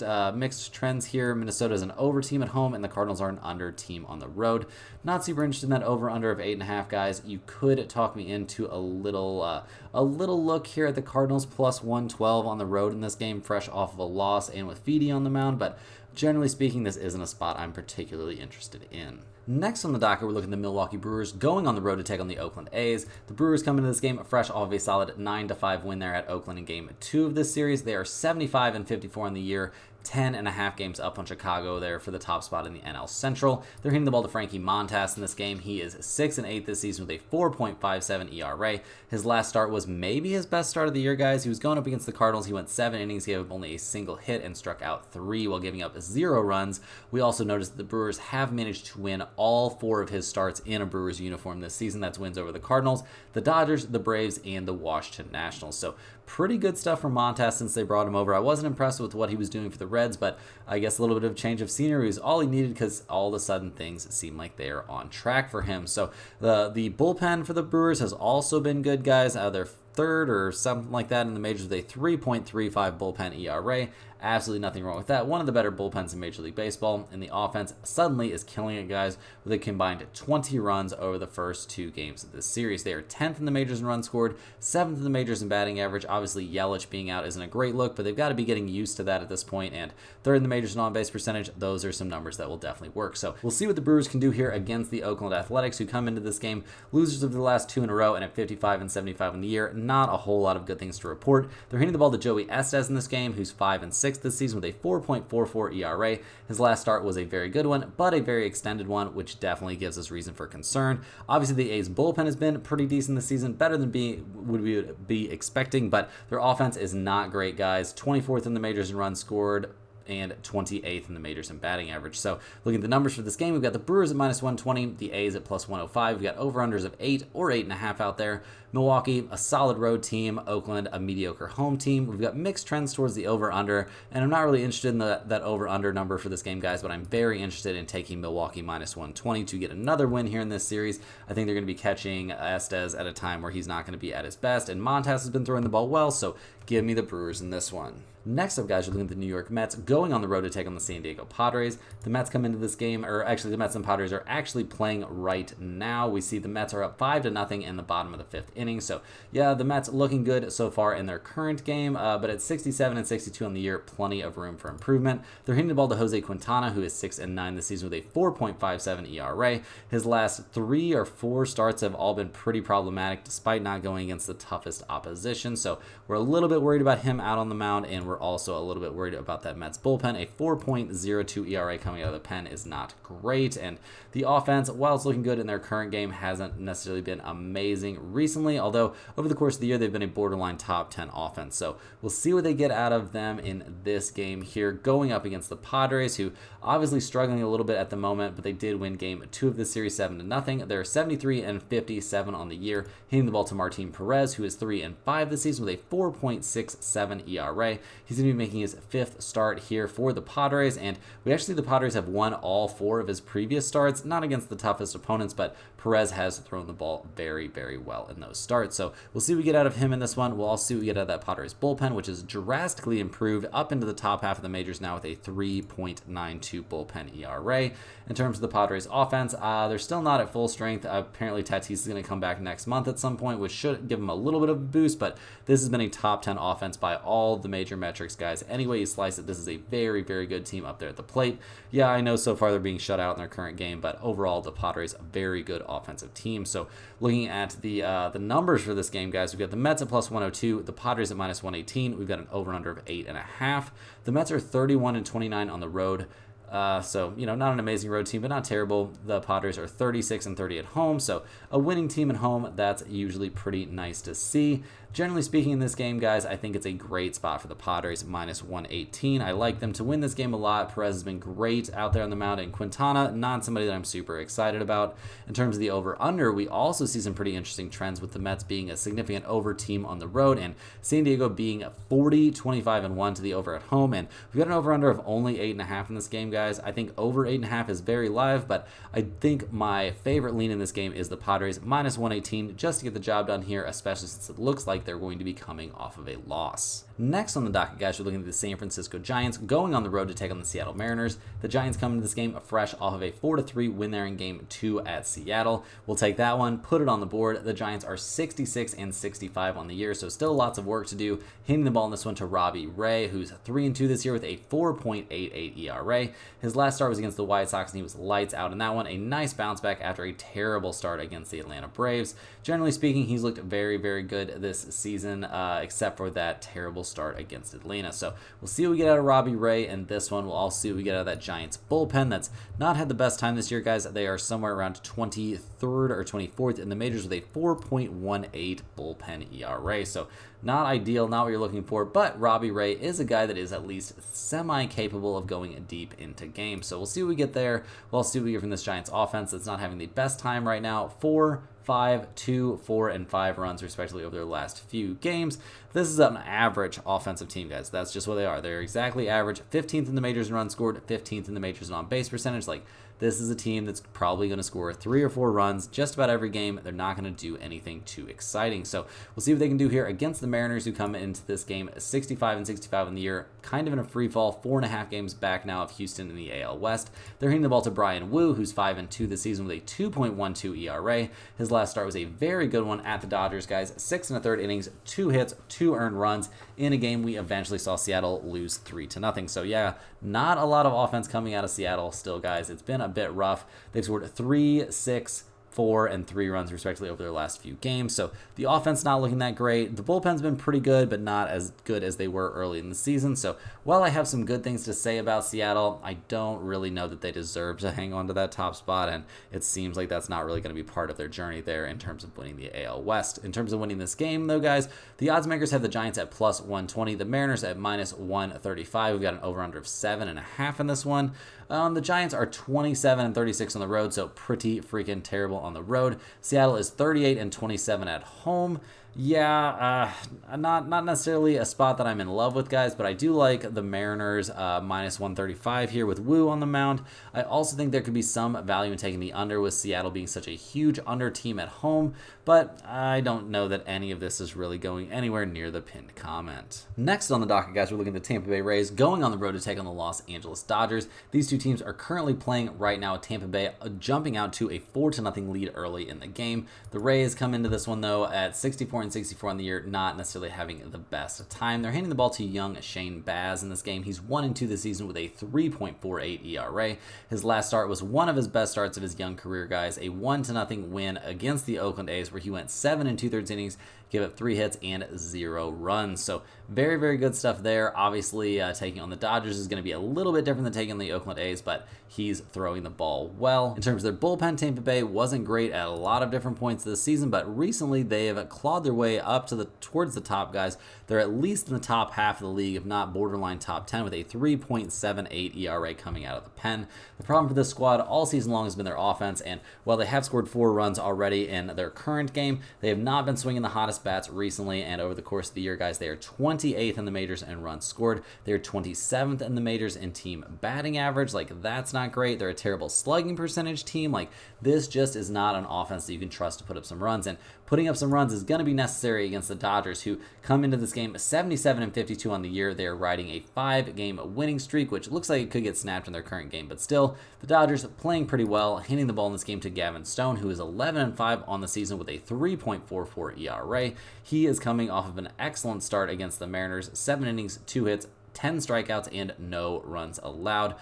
trends here. Minnesota is an over team at home, and the Cardinals are an under team on the road. Not super interested in that over-under of 8.5, guys. You could talk me into a little look here at the Cardinals plus 112 on the road in this game, fresh off of a loss and with Feedy on the mound, but generally speaking, this isn't a spot I'm particularly interested in. Next on the docket, we're looking at the Milwaukee Brewers going on the road to take on the Oakland A's. The Brewers come into this game fresh off of a solid 9-5 win there at Oakland in Game 2 of this series. They are 75-54 in the year, 10.5 games up on Chicago there for the top spot in the NL Central. They're hitting the ball to Frankie Montas in this game. He is 6-8 this season with a 4.57 ERA. His last start was maybe his best start of the year, guys. He was going up against the Cardinals. He went 7 innings, gave up only a single hit, and struck out 3 while giving up 0 runs. We also noticed that the Brewers have managed to win all 4 of his starts in a Brewers uniform this season. That's wins over the Cardinals, the Dodgers, the Braves, and the Washington Nationals. So pretty good stuff from Montas since they brought him over. I wasn't impressed with what he was doing for the Reds, but I guess a little bit of change of scenery is all he needed because all of a sudden things seem like they are on track for him. So the bullpen for the Brewers has also been good, guys. They're third or something like that in the majors with a 3.35 bullpen ERA. Absolutely nothing wrong with that. One of the better bullpens in Major League Baseball, and the offense suddenly is killing it, guys, with a combined 20 runs over the first 2 games of this series. They are 10th in the majors in runs scored, 7th in the majors in batting average. Obviously, Yelich being out isn't a great look, but they've got to be getting used to that at this point, and 3rd in the majors in on-base percentage. Those are some numbers that will definitely work. So we'll see what the Brewers can do here against the Oakland Athletics, who come into this game losers of the last 2 in a row and at 55 and 75 in the year. Not a whole lot of good things to report. They're hitting the ball to Joey Estes in this game, who's 5 and 6 this season with a 4.44 ERA. His last start was a very good one, but a very extended one, which definitely gives us reason for concern. Obviously, the A's bullpen has been pretty decent this season, better than we would be expecting, but their offense is not great, guys. 24th in the majors in runs scored, and 28th in the majors in batting average. So looking at the numbers for this game, we've got the Brewers at -120, the A's at +105. We've got over-unders of 8 or 8.5 out there. Milwaukee, a solid road team. Oakland, a mediocre home team. We've got mixed trends towards the over-under, and I'm not really interested in that over-under number for this game, guys, but I'm very interested in taking Milwaukee -120 to get another win here in this series. I think they're going to be catching Estes at a time where he's not going to be at his best, and Montas has been throwing the ball well, so give me the Brewers in this one. Next up, guys, we're looking at the New York Mets going on the road to take on the San Diego Padres. The Mets come into this game, or actually the Mets and Padres are actually playing right now. We see the Mets are up 5-0 in the bottom of the 5th inning. So yeah, the Mets looking good so far in their current game, but at 67 and 62 on the year, plenty of room for improvement. They're hitting the ball to Jose Quintana, who is 6-9 this season with a 4.57 ERA. His last 3 or 4 starts have all been pretty problematic, despite not going against the toughest opposition. So we're a little bit worried about him out on the mound, and we're also a little bit worried about that Mets bullpen. A 4.02 ERA coming out of the pen is not great, and the offense, while it's looking good in their current game, hasn't necessarily been amazing recently, although over the course of the year they've been a borderline top 10 offense. So we'll see what they get out of them in this game here, going up against the Padres, who obviously struggling a little bit at the moment, but they did win game 2 of the series 7-0. They're 73 and 57 on the year, hitting the ball to Martin Perez, who is 3-5 this season with a 4.67 ERA. He's going to be making his 5th start here for the Padres, and we actually see the Padres have won all 4 of his previous starts, not against the toughest opponents, but Perez has thrown the ball very, very well in those starts. So we'll see what we get out of him in this one. We'll also see what we get out of that Padres bullpen, which is drastically improved up into the top half of the majors now with a 3.92 bullpen ERA. In terms of the Padres offense, they're still not at full strength. Apparently Tatis is going to come back next month at some point, which should give him a little bit of a boost, but this has been a top 10 offense by all the major metrics, guys. Any way you slice it, this is a very, very good team up there at the plate. Yeah, I know so far they're being shut out in their current game, but overall the Padres, a very good offensive team. So looking at the numbers for this game, guys, we've got the Mets at +102, the Padres at -118. We've got an over-under of 8.5. The Mets are 31 and 29 on the road. So, not an amazing road team, but not terrible. The Padres are 36 and 30 at home, so a winning team at home, that's usually pretty nice to see. Generally speaking in this game, guys, I think it's a great spot for the Padres, -118. I like them to win this game a lot. Perez has been great out there on the mound, and Quintana, not somebody that I'm super excited about. In terms of the over-under, we also see some pretty interesting trends with the Mets being a significant over team on the road, and San Diego being 40-25-1 to the over at home, and we've got an over-under of only 8.5 in this game, guys. I think over 8.5 is very live, but I think my favorite lean in this game is the Padres -118, just to get the job done here, especially since it looks like they're going to be coming off of a loss. Next on the docket, guys, we're looking at the San Francisco Giants going on the road to take on the Seattle Mariners. The Giants come into this game fresh off of a 4-3 win there in game 2 at Seattle. We'll take that one, put it on the board. The Giants are 66 and 65 on the year, so still lots of work to do. Hitting the ball in this one to Robbie Ray, who's 3-2 this year with a 4.88 ERA. His last start was against the White Sox, and he was lights out in that one. A nice bounce back after a terrible start against the Atlanta Braves. Generally speaking, he's looked very, very good this season, except for that terrible start against Atlanta. So we'll see what we get out of Robbie Ray in this one. We'll also see what we get out of that Giants bullpen that's not had the best time this year, guys. They are somewhere around 23rd or 24th in the majors with a 4.18 bullpen ERA. So not ideal, not what you're looking for, but Robbie Ray is a guy that is at least semi-capable of going deep into games. So we'll see what we get there. We'll see what we get from this Giants offense that's not having the best time right now. 4, 5, 2, 4, and 5 runs, respectively, over their last few games. This is an average offensive team, guys. That's just what they are. They're exactly average. 15th in the majors in runs scored, 15th in the majors in on-base percentage. Like, this is a team that's probably going to score 3 or 4 runs just about every game. They're not going to do anything too exciting. So we'll see what they can do here against the Mariners, who come into this game 65-65 in the year, kind of in a free fall, 4.5 games back now of Houston in the AL West. They're hitting the ball to Brian Wu, who's 5-2 this season with a 2.12 ERA. His last start was a very good one at the Dodgers, guys. 6 1/3 innings, 2 hits, 2 earned runs in a game we eventually saw Seattle lose 3-0. So yeah, not a lot of offense coming out of Seattle still, guys. It's been a bit rough. They've scored 3, 6, 4, and 3 runs respectively over their last few games. So the offense not looking that great. The bullpen's been pretty good, but not as good as they were early in the season. So while I have some good things to say about Seattle, I don't really know that they deserve to hang on to that top spot, and it seems like that's not really going to be part of their journey there in terms of winning the AL West. In terms of winning this game, though, guys, the odds makers have the Giants at plus 120, the Mariners at minus 135. We've got an over-under of 7.5 in this one. The Giants are 27-36 on the road, so pretty freaking terrible on the road. Seattle is 38-27 at home. Yeah, not necessarily a spot that I'm in love with, guys, but I do like the Mariners minus 135 here with Wu on the mound. I also think there could be some value in taking the under with Seattle being such a huge under team at home, but I don't know that any of this is really going anywhere near the pinned comment. Next on the docket, guys, we're looking at the Tampa Bay Rays going on the road to take on the Los Angeles Dodgers. These two teams are currently playing right now at Tampa Bay, jumping out to a 4-0 lead early in the game. The Rays come into this one, though, at 64-64 on the year, not necessarily having the best time. They're handing the ball to young Shane Baz in this game. He's 1-2 this season with a 3.48 ERA. His last start was one of his best starts of his young career, guys. A 1-0 win against the Oakland A's, where he went 7 2/3 innings, gave up 3 hits and 0 runs. So very, very good stuff there. Obviously, taking on the Dodgers is going to be a little bit different than taking on the Oakland A's, but he's throwing the ball well. In terms of their bullpen, Tampa Bay wasn't great at a lot of different points this season, but recently they have clawed their way up to towards the top, guys. They're at least in the top half of the league, if not borderline top 10, with a 3.78 ERA coming out of the pen. The problem for this squad all season long has been their offense, and while they have scored 4 runs already in their current game, they have not been swinging the hottest bats recently, and over the course of the year, guys, they are 28th in the majors in runs scored. They're 27th in the majors in team batting average. Like, that's not great. They're a terrible slugging percentage team. Like, this just is not an offense that you can trust to put up some runs, and putting up some runs is going to be necessary against the Dodgers, who come into this game 77-52 on the year. They are riding a 5-game winning streak, which looks like it could get snapped in their current game, but still, the Dodgers playing pretty well, handing the ball in this game to Gavin Stone, who is 11-5 on the season with a 3.44 ERA. He is coming off of an excellent start against the Mariners, 7 innings, 2 hits, 10 strikeouts, and no runs allowed.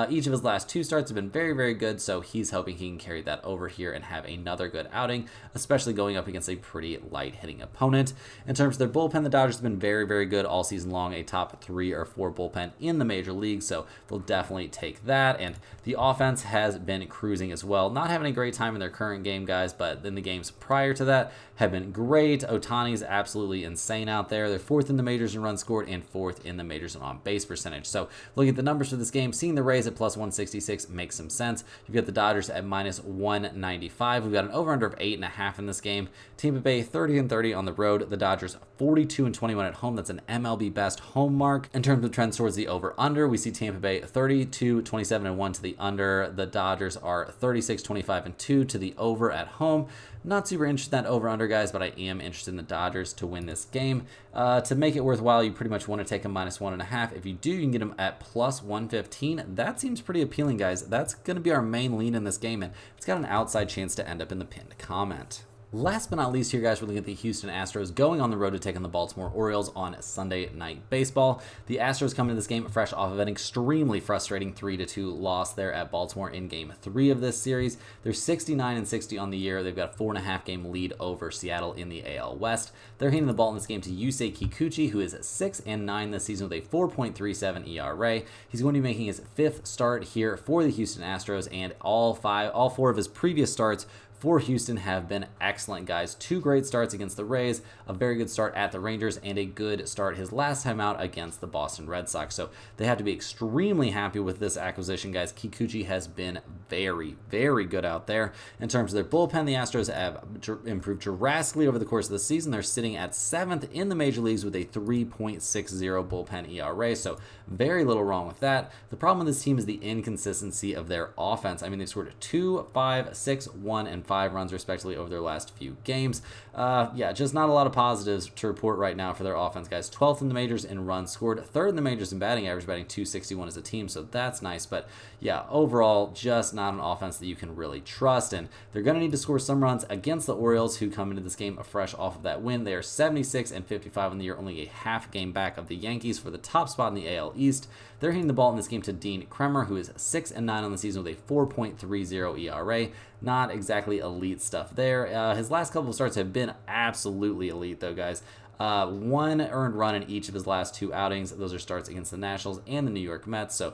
Each of his last 2 starts have been very, very good, so he's hoping he can carry that over here and have another good outing, especially going up against a pretty light-hitting opponent. In terms of their bullpen, the Dodgers have been very, very good all season long, a top 3 or 4 bullpen in the major league, so they'll definitely take that, and the offense has been cruising as well. Not having a great time in their current game, guys, but in the games prior to that have been great. Ohtani's absolutely insane out there. They're 4th in the majors in runs scored and 4th in the majors in on-base percentage. So looking at the numbers for this game, seeing the Rays at plus 166 makes some sense. You've got the Dodgers at minus 195. We've got an over-under of 8.5 in this game. Tampa Bay 30-30 on the road. The Dodgers 42-21 at home. That's an MLB best home mark. In terms of trends towards the over-under, we see Tampa Bay 32-27-1 to the under. The Dodgers are 36-25-2 to the over at home. Not super interested in that over-under, guys, but I am interested in the Dodgers to win this game. To make it worthwhile, you pretty much want to take a minus 1.5. If you do, you can get them at plus 115. That seems pretty appealing, guys. That's going to be our main lean in this game, and it's got an outside chance to end up in the pinned comment. Last but not least here, guys, we're looking at the Houston Astros going on the road to take on the Baltimore Orioles on Sunday Night Baseball. The Astros come into this game fresh off of an extremely frustrating 3-2 loss there at Baltimore in Game 3 of this series. They're 69-60 on the year. They've got a 4.5 game lead over Seattle in the AL West. They're handing the ball in this game to Yusei Kikuchi, who is 6-9 this season with a 4.37 ERA. He's going to be making his 5th start here for the Houston Astros, and all 4 of his previous starts for Houston have been excellent, guys. 2 great starts against the Rays, a very good start at the Rangers, and a good start his last time out against the Boston Red Sox. So they have to be extremely happy with this acquisition, guys. Kikuchi has been very, very good out there. In terms of their bullpen, the Astros have improved drastically over the course of the season. They're sitting at 7th in the major leagues with a 3.60 bullpen ERA, so very little wrong with that. The problem with this team is the inconsistency of their offense. I mean, they've scored 2, 5, 6, 1, and 5 runs respectively over their last few games. Yeah, just not a lot of positives to report right now for their offense, guys. 12th in the majors in runs scored, 3rd in the majors in batting average, batting .261 as a team, so that's nice. But yeah, overall, just not an offense that you can really trust, and they're going to need to score some runs against the Orioles, who come into this game fresh off of that win. They are 76 and 55 in the year, only a half game back of the Yankees for the top spot in the AL East. They're hitting the ball in this game to Dean Kremer, who is 6 and 9 on the season with a 4.30 ERA. Not exactly elite stuff there. His last couple of starts have been absolutely elite, though, guys. 1 earned run in each of his last 2 outings. Those are starts against the Nationals and the New York Mets. So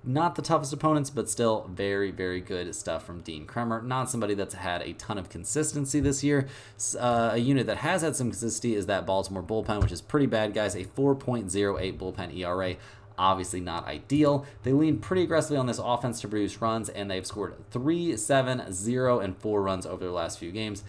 not the toughest opponents, but still very, very good stuff from Dean Kremer. Not somebody that's had a ton of consistency this year. A unit that has had some consistency is that Baltimore bullpen, which is pretty bad, guys. A 4.08 bullpen ERA. Obviously not ideal. They lean pretty aggressively on this offense to produce runs, and they've scored 3, 7, 0, and 4 runs over their last few games.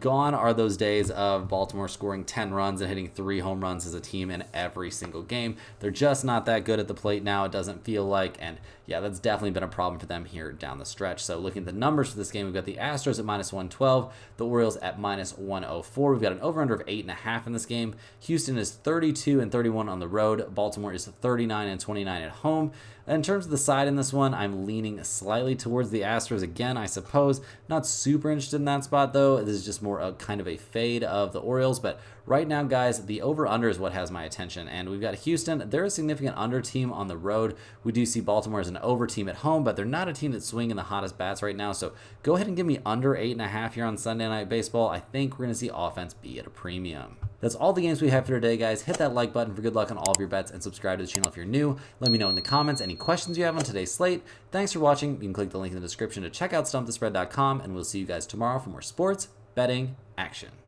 Gone are those days of Baltimore scoring 10 runs and hitting 3 home runs as a team in every single game. They're just not that good at the plate now, it doesn't feel like, and yeah, that's definitely been a problem for them here down the stretch. So looking at the numbers for this game, we've got the Astros at -112, the Orioles at -104. We've got an over-under of 8.5 in this game. Houston is 32 and 31 on the road. Baltimore is 39 and 29 at home. In terms of the side in this one, I'm leaning slightly towards the Astros again, I suppose. Not super interested in that spot, though. This is just more a kind of a fade of the Orioles. But right now, guys, the over-under is what has my attention. And we've got Houston. They're a significant under team on the road. We do see Baltimore as an over team at home, but they're not a team that's swinging the hottest bats right now. So go ahead and give me under 8.5 here on Sunday Night Baseball. I think we're going to see offense be at a premium. That's all the games we have for today, guys. Hit that like button for good luck on all of your bets and subscribe to the channel if you're new. Let me know in the comments any questions you have on today's slate. Thanks for watching. You can click the link in the description to check out stumpthespread.com, and we'll see you guys tomorrow for more sports betting action.